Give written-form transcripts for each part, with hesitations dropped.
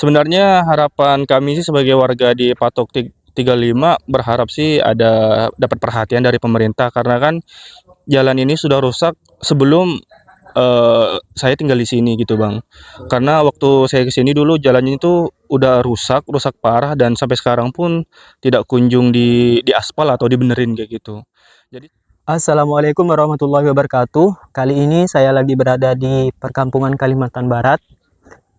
Sebenarnya harapan kami sih sebagai warga di Patok 35 berharap sih ada dapat perhatian dari pemerintah karena kan jalan ini sudah rusak sebelum, saya tinggal di sini gitu, Bang. Karena waktu saya ke sini dulu jalannya itu udah rusak, rusak parah dan sampai sekarang pun tidak kunjung diaspal atau dibenerin kayak gitu. Jadi Assalamualaikum warahmatullahi wabarakatuh. Kali ini saya lagi berada di perkampungan Kalimantan Barat,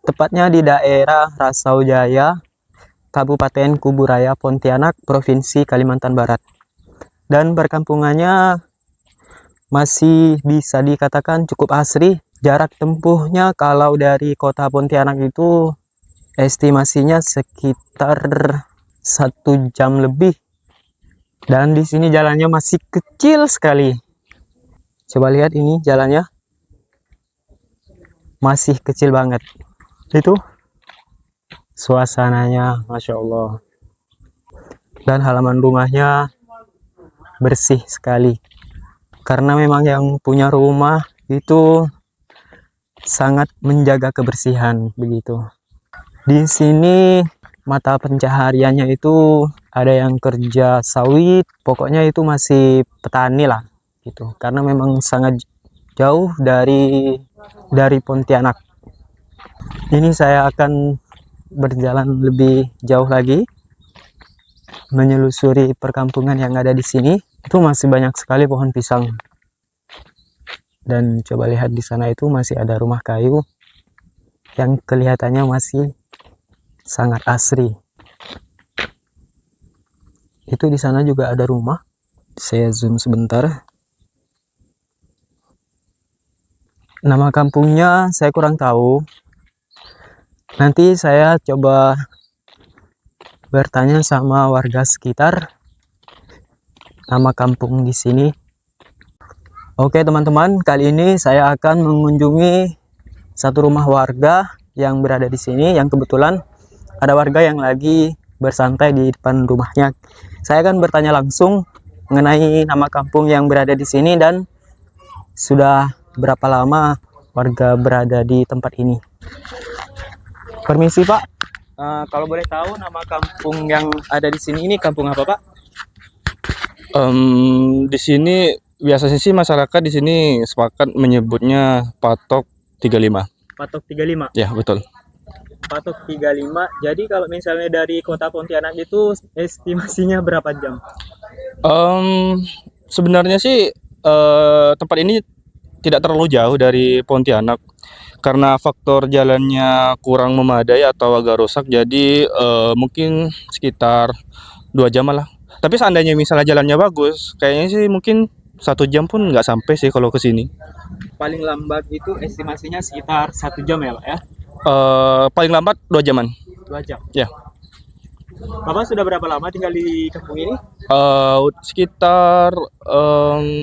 tepatnya di daerah Rasau Jaya, Kabupaten Kuburaya, Pontianak, Provinsi Kalimantan Barat. Dan perkampungannya masih bisa dikatakan cukup asri. Jarak tempuhnya kalau dari kota Pontianak itu estimasinya sekitar 1 jam lebih. Dan di sini jalannya masih kecil sekali. Coba lihat ini jalannya. Masih kecil banget. Itu suasananya, Masya Allah. Dan halaman rumahnya bersih sekali. Karena memang yang punya rumah itu sangat menjaga kebersihan begitu. Di sini mata pencahariannya itu ada yang kerja sawit, pokoknya itu masih petani lah gitu. Karena memang sangat jauh dari Pontianak. Ini saya akan berjalan lebih jauh lagi menelusuri perkampungan yang ada di sini. Itu masih banyak sekali pohon pisang. Dan coba lihat di sana itu masih ada rumah kayu yang kelihatannya masih sangat asri. Itu di sana juga ada rumah. Saya zoom sebentar. Nama kampungnya saya kurang tahu. Nanti saya coba bertanya sama warga sekitar nama kampung di sini. Oke teman-teman, kali ini saya akan mengunjungi satu rumah warga yang berada di sini, yang kebetulan ada warga yang lagi bersantai di depan rumahnya. Saya akan bertanya langsung mengenai nama kampung yang berada di sini dan sudah berapa lama warga berada di tempat ini. Permisi Pak, kalau boleh tahu nama kampung yang ada di sini ini kampung apa Pak? Di sini biasanya sih masyarakat di sini sepakat menyebutnya Patok 35. Patok 35. Ya, betul. Patok 35. Jadi kalau misalnya dari kota Pontianak itu estimasinya berapa jam? Sebenarnya sih, tempat ini tidak terlalu jauh dari Pontianak. Karena faktor jalannya kurang memadai atau agak rusak jadi, mungkin sekitar 2 jam lah. Tapi seandainya misalnya jalannya bagus, kayaknya sih mungkin 1 jam pun nggak sampai sih kalau ke sini. Paling lambat itu estimasinya sekitar 1 jam ya Pak ya? Paling lambat 2 jaman. 2 jam. Ya. Bapak sudah berapa lama tinggal di kampung ini? Sekitar,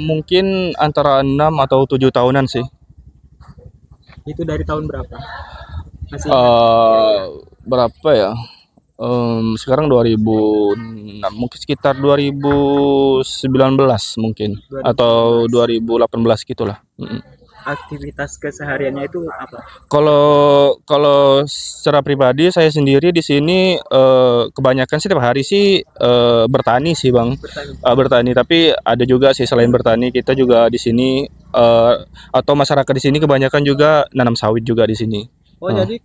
mungkin antara 6 atau 7 tahunan sih. Itu dari tahun berapa? Masih ingat? Berapa ya? Sekarang 2006, mungkin sekitar 2019 mungkin, atau 2018 gitulah. Aktivitas kesehariannya itu apa? Kalau secara pribadi saya sendiri di sini, kebanyakan sih tiap hari sih, bertani sih, Bang. Bertani. Bertani, tapi ada juga sih selain bertani kita juga di sini, atau masyarakat di sini kebanyakan juga nanam sawit juga di sini. Oh, jadi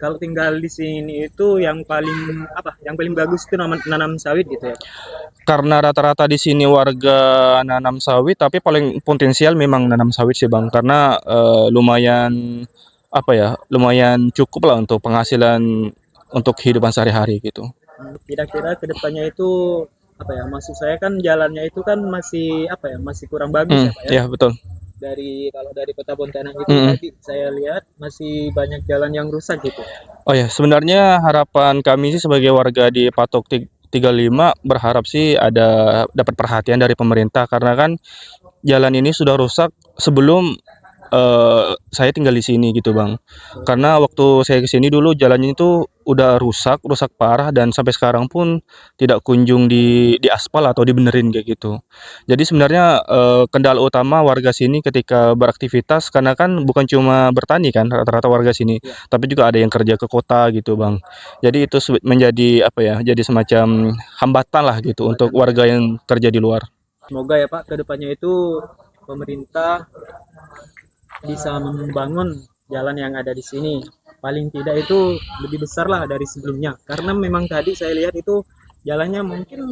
kalau tinggal di sini itu yang paling apa? Yang paling bagus itu nanam sawit gitu ya? Karena rata-rata di sini warga nanam sawit, tapi paling potensial memang nanam sawit sih, Bang. Karena, lumayan, apa ya, lumayan cukup lah untuk penghasilan untuk kehidupan sehari-hari gitu. Kira-kira kedepannya itu apa ya? Maksud saya kan jalannya itu kan masih apa ya? Masih kurang bagus ya Pak ya? Iya betul. Kalau dari kota Pontianak itu Mhm. tadi saya lihat masih banyak jalan yang rusak gitu. Oh ya, sebenarnya harapan kami sih sebagai warga di Patok 35 berharap sih ada dapat perhatian dari pemerintah karena kan jalan ini sudah rusak sebelum, saya tinggal di sini gitu Bang. Karena waktu saya ke sini dulu jalannya itu udah rusak parah dan sampai sekarang pun tidak kunjung diaspal atau dibenerin kayak gitu. Jadi sebenarnya, kendala utama warga sini ketika beraktivitas karena kan bukan cuma bertani kan rata-rata warga sini, Ya. tapi juga ada yang kerja ke kota gitu Bang. Jadi itu menjadi apa ya, jadi semacam hambatan lah gitu untuk warga yang kerja di luar. Semoga ya Pak, kedepannya itu pemerintah bisa membangun jalan yang ada di sini. Paling tidak itu lebih besar lah dari sebelumnya. Karena memang tadi saya lihat itu jalannya mungkin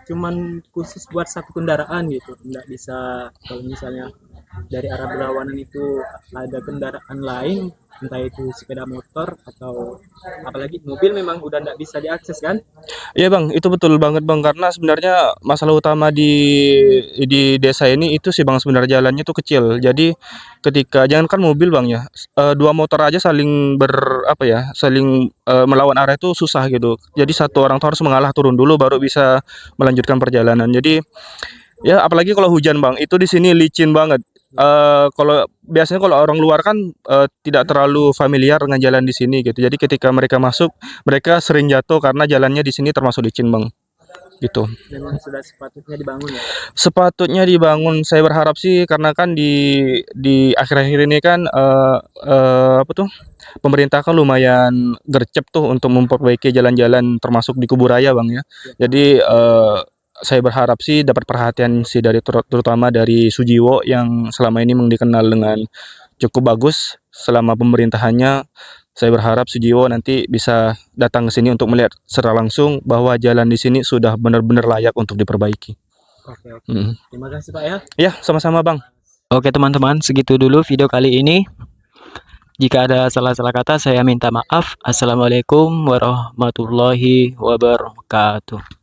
cuman khusus buat satu kendaraan gitu. Nggak bisa kalau misalnya dari arah berlawanan itu ada kendaraan lain, entah itu sepeda motor atau apalagi mobil memang udah nggak bisa diakses kan? Iya Bang, itu betul banget Bang, karena sebenarnya masalah utama di desa ini itu sih Bang, sebenarnya jalannya tuh kecil. Jadi ketika jangankan mobil Bang ya, 2 motor aja saling apa ya, saling, melawan arah itu susah gitu. Jadi satu orang tuh harus mengalah turun dulu baru bisa melanjutkan perjalanan. Jadi ya apalagi kalau hujan Bang, itu di sini licin banget. Kalau biasanya kalau orang luar kan, tidak terlalu familiar dengan jalan di sini gitu. Jadi ketika mereka masuk, mereka sering jatuh karena jalannya di sini termasuk licin Bang, gitu. Memang sudah sepatutnya dibangun ya. Sepatutnya dibangun, saya berharap sih karena kan di akhir-akhir ini kan, apa tuh, pemerintah kan lumayan gercep tuh untuk memperbaiki jalan-jalan termasuk di Kuburaya Bang ya. Jadi, saya berharap sih dapat perhatian sih dari terutama dari Sujiwo yang selama ini dikenal dengan cukup bagus selama pemerintahannya. Saya berharap Sujiwo nanti bisa datang ke sini untuk melihat secara langsung bahwa jalan di sini sudah benar-benar layak untuk diperbaiki. Oke, oke. Mhm. Terima kasih Pak ya. Iya, sama-sama Bang. Oke teman-teman, segitu dulu video kali ini. Jika ada salah-salah kata, saya minta maaf. Assalamualaikum warahmatullahi wabarakatuh.